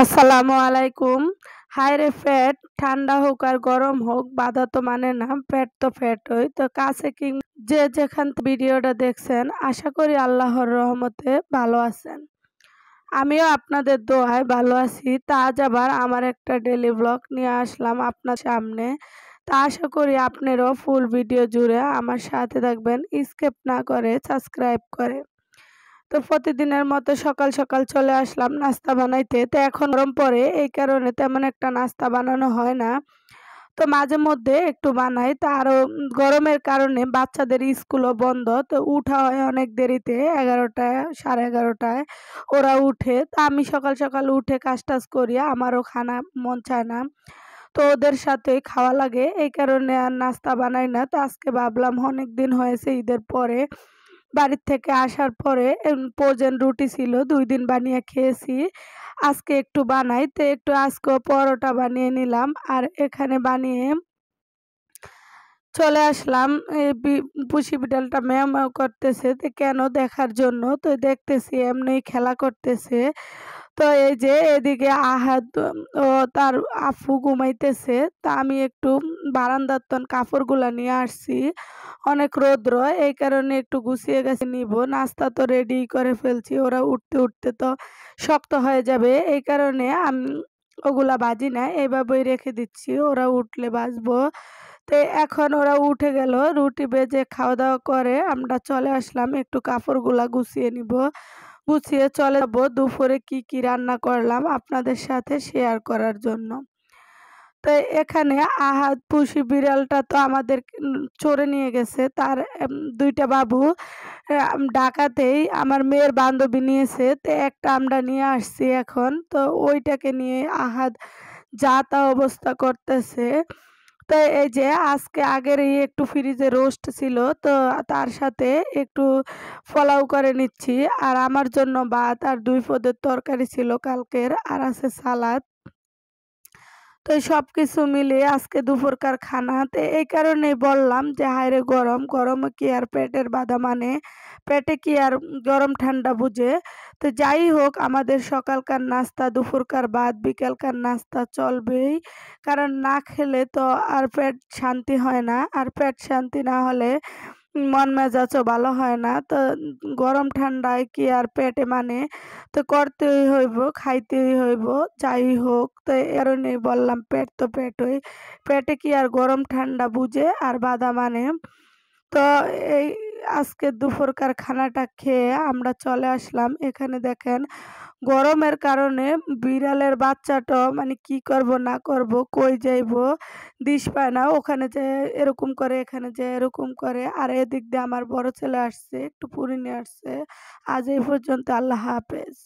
আসসালামু আলাইকুম। হায় রে পেট, ঠান্ডা হোক আর গরম হোক বাধা তো মানে না, পেট তো পেটই। তো কাছে যে যেখান থেকে ভিডিওটা দেখছেন আশা করি আল্লাহর রহমতে ভালো আছেন। আমিও আপনাদের দোয়ায় ভালো আছি। তা আজ আবার আমার একটা ডেইলি ব্লগ নিয়ে আসলাম আপনার সামনে। তা আশা করি আপনারাও ফুল ভিডিও জুড়ে আমার সাথে থাকবেন, স্কিপ না করে সাবস্ক্রাইব করে। তো প্রতিদিনের মতো সকাল সকাল চলে আসলাম নাস্তা বানাইতে। তো এখন গরম পড়ে, এই কারণে তেমন একটা নাস্তা বানানো হয় না। তো মাঝে মধ্যে একটু বানাই। তো আরো গরমের কারণে বাচ্চাদের স্কুলও বন্ধ। তো উঠা হয় অনেক দেরিতে, 11টায় 11:30টায় ওরা উঠে। তো আমি সকাল সকাল উঠে কাজ টাজ করি, আমারও খানা মন চায় না। তো ওদের সাথেই খাওয়া লাগে, এই কারণে আর নাস্তা বানাই না। তো আজকে ভাবলাম অনেক দিন হয়েছে ঈদের পরে বাড়ির থেকে আসার পরে ফ্রোজেন রুটি ছিল, ২ দিন বানিয়ে খেয়েছি। আজকে একটু বানাই, তো একটু আজকেও পরোটা বানিয়ে নিলাম। আর এখানে বানিয়ে চলে আসলাম। এই পুষি বিড়ালটা ম্যাও ম্যাও করতেছে, তো কেন দেখার জন্য। তো দেখতেছি এমনি খেলা করতেছে। তো এই যে এদিকে আহাদ ও তার আফু ঘুমাইতেছে। তা আমি একটু বারান্দার কাপড়গুলা নিয়ে আসছি, অনেক রৌদ্র, এই কারণে একটু গুছিয়ে গেছে নিব। নাস্তা তো রেডি করে ফেলছি, ওরা উঠতে উঠতে তো শক্ত হয়ে যাবে, এই কারণে আমি ওগুলা ভাজি না, এইভাবেই রেখে দিচ্ছি, ওরা উঠলে ভাজবো। তো এখন ওরা উঠে গেল, রুটি ভেজে খাওয়া দাওয়া করে আমরা চলে আসলাম একটু কাপড়গুলা গুছিয়ে নিব। গুছিয়ে চলে যাব দুপুরে কি কি রান্না করলাম আপনাদের সাথে শেয়ার করার জন্য। তো এখানে আহাদ পুষি বিড়ালটা তো আমাদের চড়ে নিয়ে গেছে, তার ২টা বাবু ঢাকাতেই আমার মেয়ের বান্ধবী নিয়েছে। তো একটা আমরা নিয়ে আসছি এখন। তো ওইটাকে নিয়ে আহাদ যা তা অবস্থা করতেছে। তো এই যে আজকে আগেরই একটু ফ্রিজে রোস্ট ছিল, তো তার সাথে একটু পোলাও করে নিচ্ছি। আর আমার জন্য ভাত আর ২ পদের তরকারি ছিল কালকের, আর আছে সালাদ। তো এই সবকিছু মিলিয়ে আজকে দুপুরকার খানা। তো এই কারণেই বললাম যে হায়রে গরম, গরমে কি আর পেটের বাধা মানে, পেটে কি আর গরম ঠান্ডা বুঝে। তো যাই হোক, আমাদের সকালকার নাস্তা, দুপুরকার ভাত, বিকেলকার নাস্তা চলবেই। কারণ না খেলে তো আর পেট শান্তি হয় না, আর পেট শান্তি না হলে মন মেজাজও ভালো হয় না। তো গরম ঠান্ডায় কি আর পেটে মানে, তো করতেই হইব, খাইতেই হইব, যাই হোক। তো এই কারণেই বললাম পেট তো পেটই, পেটে কি আর গরম ঠান্ডা বুঝে আর বাধা মানে। তো এই আজকে দুপুরকার খানাটা খেয়ে আমরা চলে আসলাম। এখানে দেখেন গরমের কারণে বিড়ালের বাচ্চাটা মানে কি করব না করব, কই যাইব দিশ পায় না, ওখানে যেয়ে এরকম করে, এখানে যেয়ে এরকম করে। আর এদিক দিয়ে আমার বড় ছেলে আসছে, একটু পুরি নিয়ে আসছে। আজ এই পর্যন্ত, আল্লাহ হাফেজ।